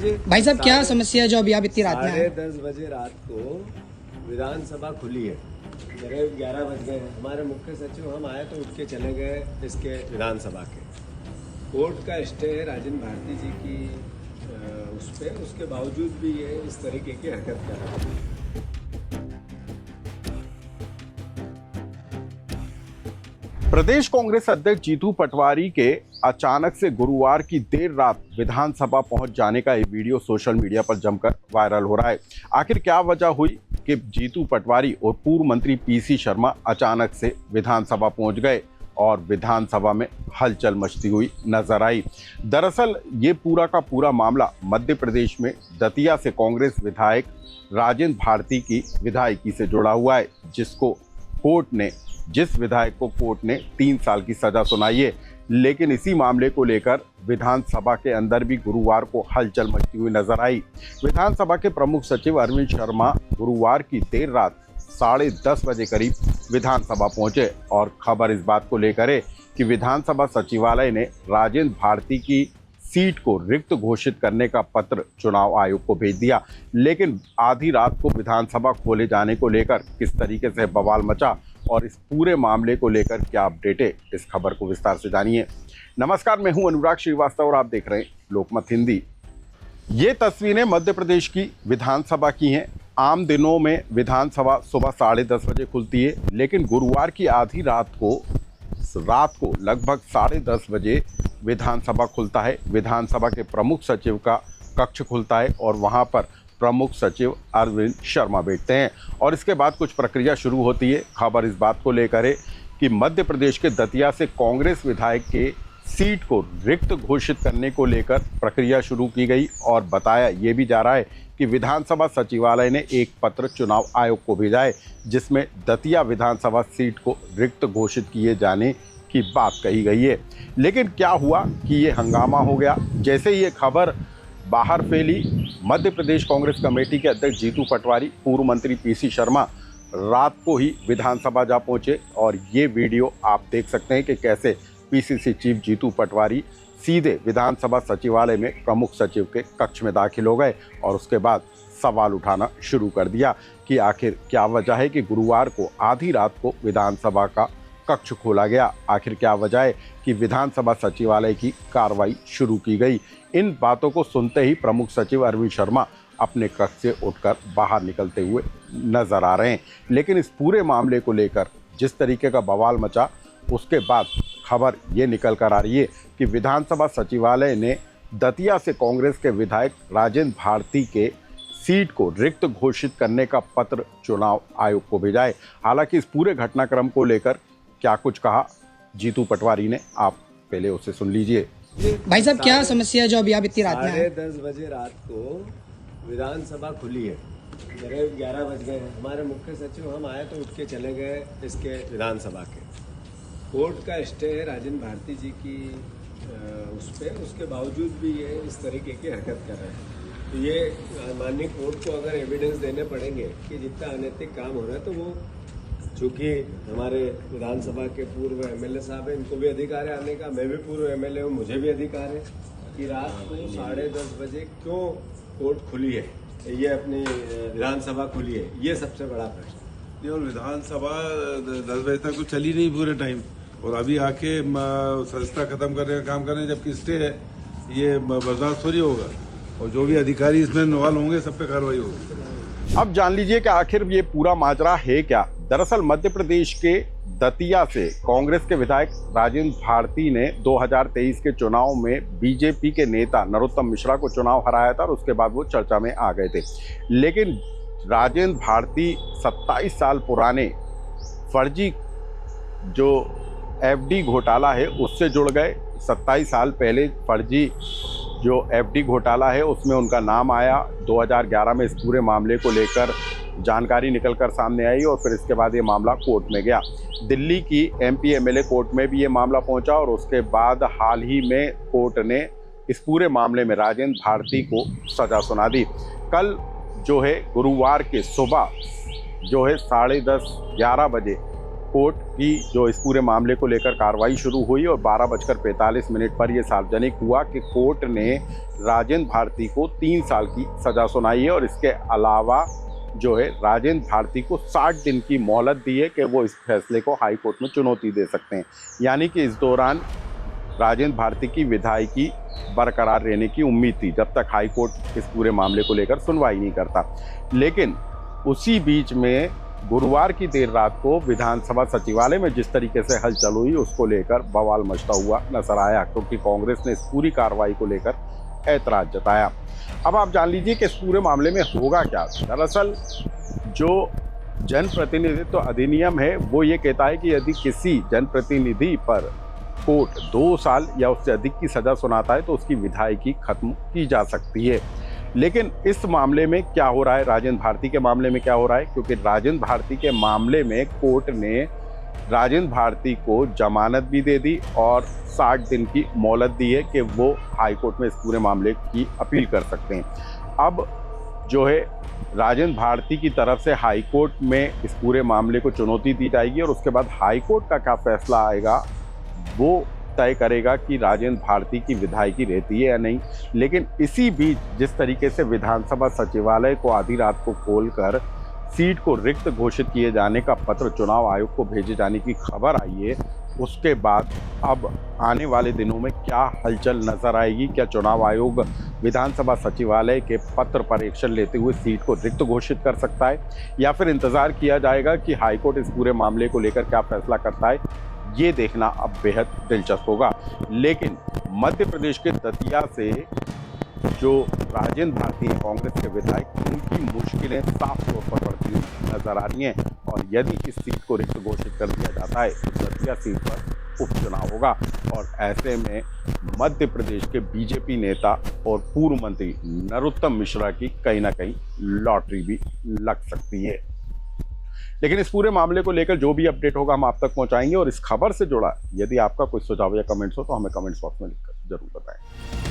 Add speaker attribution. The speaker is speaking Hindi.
Speaker 1: लीजिए।
Speaker 2: भाई साहब क्या समस्या है जो अभी आप इतनी रात में आए?
Speaker 1: 10:30 बजे रात को विधानसभा खुली है, करीब 11 बज गए। हमारे मुख्य सचिव हम आए तो उठ के चले गए इसके विधानसभा के। कोर्ट का स्टे है राजेंद्र भारती जी की उस पर, उसके बावजूद भी ये इस तरीके की हरकत कर रहा है।
Speaker 3: प्रदेश कांग्रेस अध्यक्ष जीतू पटवारी के अचानक से गुरुवार की देर रात विधानसभा पहुंच जाने का ये वीडियो सोशल मीडिया पर जमकर वायरल हो रहा है। आखिर क्या वजह हुई कि जीतू पटवारी और पूर्व मंत्री पीसी शर्मा अचानक से विधानसभा पहुंच गए और विधानसभा में हलचल मचती हुई नजर आई। दरअसल ये पूरा का पूरा मामला मध्य प्रदेश में दतिया से कांग्रेस विधायक राजेंद्र भारती की विधायकी से जुड़ा हुआ है, जिस विधायक को कोर्ट ने 3 साल की सजा सुनाई है। लेकिन इसी मामले को लेकर विधानसभा के अंदर भी गुरुवार को हलचल मचती हुई नजर आई। विधानसभा के प्रमुख सचिव अरविंद शर्मा गुरुवार की देर रात 10:30 बजे करीब विधानसभा पहुंचे और खबर इस बात को लेकर है कि विधानसभा सचिवालय ने राजेंद्र भारती की सीट को रिक्त घोषित करने का पत्र चुनाव आयोग को भेज दिया। लेकिन आधी रात को विधानसभा खोले जाने को लेकर किस तरीके से बवाल मचा और इस पूरे मामले को लेकर क्या अपडेट है, इस खबर को विस्तार से जानिए। नमस्कार, मैं हूं अनुराग श्रीवास्तव और आप देख रहे हैं लोकमत हिंदी। ये तस्वीरें मध्य प्रदेश की विधानसभा की हैं। आम दिनों में विधानसभा सुबह 10:30 बजे खुलती है, लेकिन गुरुवार की आधी रात को लगभग 10:30 बजे विधानसभा खुलता है। विधानसभा के प्रमुख सचिव का कक्ष खुलता है और वहां पर प्रमुख सचिव अरविंद शर्मा बैठते हैं और इसके बाद कुछ प्रक्रिया शुरू होती है। खबर इस बात को लेकर है कि मध्य प्रदेश के दतिया से कांग्रेस विधायक के सीट को रिक्त घोषित करने को लेकर प्रक्रिया शुरू की गई और बताया ये भी जा रहा है कि विधानसभा सचिवालय ने एक पत्र चुनाव आयोग को भेजा है, जिसमें दतिया विधानसभा सीट को रिक्त घोषित किए जाने की बात कही गई है। लेकिन क्या हुआ कि ये हंगामा हो गया। जैसे ये खबर बाहर फैली, मध्य प्रदेश कांग्रेस कमेटी के अध्यक्ष जीतू पटवारी, पूर्व मंत्री पीसी शर्मा रात को ही विधानसभा जा पहुंचे और ये वीडियो आप देख सकते हैं कि कैसे पीसीसी चीफ जीतू पटवारी सीधे विधानसभा सचिवालय में प्रमुख सचिव के कक्ष में दाखिल हो गए और उसके बाद सवाल उठाना शुरू कर दिया कि आखिर क्या वजह है कि गुरुवार को आधी रात को विधानसभा का कक्ष खोला गया। आखिर क्या वजह है कि विधानसभा सचिवालय की कार्रवाई शुरू की गई। इन बातों को सुनते ही प्रमुख सचिव अरविंद शर्मा अपने कक्ष से उठकर बाहर निकलते हुए नजर आ रहे हैं। लेकिन इस पूरे मामले को लेकर जिस तरीके का बवाल मचा, उसके बाद खबर ये निकल कर आ रही है कि विधानसभा सचिवालय ने दतिया से कांग्रेस के विधायक राजेंद्र भारती के सीट को रिक्त घोषित करने का पत्र चुनाव आयोग को भेजा है। हालांकि इस पूरे घटनाक्रम को लेकर क्या कुछ कहा जीतू पटवारी ने, आप पहले उसे सुन लीजिए।
Speaker 2: भाई साहब क्या समस्या है जो अभी आप इतनी रात में आए?
Speaker 1: 10:30 बजे रात को विधानसभा खुली है, करीब 11 बज गए। हमारे मुख्य सचिव हम आए तो उठ के चले गए इसके विधानसभा के। कोर्ट का स्टे है राजेंद्र भारती जी की उस पर, उसके बावजूद भी ये इस तरीके की हरकत कर रहे हैं। तो ये माननीय कोर्ट को अगर एविडेंस देने पड़ेंगे कि जितना अनैतिक काम हो रहा है, तो वो चूँकि हमारे विधानसभा के पूर्व एमएलए साहब हैं, इनको भी अधिकार है आने का। मैं भी पूर्व एमएलए हूँ, मुझे भी अधिकार है कि रात को 10:30 बजे क्यों कोर्ट खुली है, ये अपनी विधानसभा खुली है, ये सबसे बड़ा प्रश्न।
Speaker 4: और विधानसभा 10 बजे तक तो चली नहीं पूरे टाइम, और अभी आके संस्था खत्म करने का काम कर रहे हैं, जबकि स्टे है। ये बर्दाश्त थोड़ी होगा और जो भी अधिकारी इसमें इन्वॉल्व होंगे सब पे कार्रवाई होगी।
Speaker 3: अब जान लीजिए कि आखिर ये पूरा माजरा है क्या। दरअसल मध्य प्रदेश के दतिया से कांग्रेस के विधायक राजेंद्र भारती ने 2023 के चुनाव में बीजेपी के नेता नरोत्तम मिश्रा को चुनाव हराया था और उसके बाद वो चर्चा में आ गए थे। लेकिन राजेंद्र भारती 27 साल पुराने फर्जी जो एफडी घोटाला है उससे जुड़ गए। 27 साल पहले फर्जी जो एफडी घोटाला है उसमें उनका नाम आया। 2011 में इस पूरे मामले को लेकर जानकारी निकलकर सामने आई और फिर इसके बाद ये मामला कोर्ट में गया। दिल्ली की एमपी एमएलए कोर्ट में भी ये मामला पहुंचा और उसके बाद हाल ही में कोर्ट ने इस पूरे मामले में राजेंद्र भारती को सजा सुना दी। कल जो है गुरुवार के सुबह जो है 10:30-11 बजे कोर्ट की जो इस पूरे मामले को लेकर कार्रवाई शुरू हुई और 12:45 पर यह सार्वजनिक हुआ कि कोर्ट ने राजेंद्र भारती को 3 साल की सज़ा सुनाई है और इसके अलावा जो है राजेंद्र भारती को 60 दिन की मोहलत दी है कि वो इस फैसले को हाई कोर्ट में चुनौती दे सकते हैं। यानी कि इस दौरान राजेंद्र भारती की विधायकी बरकरार रहने की उम्मीद थी जब तक हाई कोर्ट इस पूरे मामले को लेकर सुनवाई नहीं करता। लेकिन उसी बीच में गुरुवार की देर रात को विधानसभा सचिवालय में जिस तरीके से हलचल हुई उसको लेकर बवाल मचता हुआ नजर आया, क्योंकि कांग्रेस ने इस पूरी कार्रवाई को लेकर ऐतराज जताया। अब आप जान लीजिए कि इस पूरे मामले में होगा क्या। दरअसल जो जनप्रतिनिधित्व अधिनियम है वो ये कहता है कि यदि किसी जनप्रतिनिधि पर कोर्ट 2 साल या उससे अधिक की सजा सुनाता है तो उसकी विधायकी खत्म की जा सकती है। लेकिन इस मामले में क्या हो रहा है, राजेंद्र भारती के मामले में क्या हो रहा है, क्योंकि राजेंद्र भारती के मामले में कोर्ट ने राजेंद्र भारती को जमानत भी दे दी और 60 दिन की मोहलत दी है कि वो हाई कोर्ट में इस पूरे मामले की अपील कर सकते हैं। अब जो है राजेंद्र भारती की तरफ से हाई कोर्ट में इस पूरे मामले को चुनौती दी जाएगी और उसके बाद हाई कोर्ट का क्या फैसला आएगा वो तय करेगा कि राजेंद्र भारती की विधायकी रहती है या नहीं। लेकिन इसी बीच जिस तरीके से विधानसभा सचिवालय को आधी रात को खोलकर सीट को रिक्त घोषित किए जाने का पत्र चुनाव आयोग को भेजे जाने की खबर आई है, उसके बाद अब आने वाले दिनों में क्या हलचल नजर आएगी। क्या चुनाव आयोग विधानसभा सचिवालय के पत्र पर एक्शन लेते हुए सीट को रिक्त घोषित कर सकता है या फिर इंतजार किया जाएगा कि हाईकोर्ट इस पूरे मामले को लेकर क्या फैसला करता है, ये देखना अब बेहद दिलचस्प होगा। लेकिन मध्य प्रदेश के दतिया से जो राजेंद्र भारती कांग्रेस के विधायक, उनकी मुश्किलें साफ तौर पर बढ़ती हुई नजर आ रही हैं और यदि इस सीट को रिक्त घोषित कर दिया जाता है तो दतिया सीट पर उपचुनाव होगा और ऐसे में मध्य प्रदेश के बीजेपी नेता और पूर्व मंत्री नरोत्तम मिश्रा की कहीं ना कहीं लॉटरी भी लग सकती है। लेकिन इस पूरे मामले को लेकर जो भी अपडेट होगा हम आप तक पहुंचाएंगे और इस खबर से जुड़ा यदि आपका कोई सुझाव या कमेंट्स हो तो हमें कमेंट्स बॉक्स में लिखकर जरूर बताएं।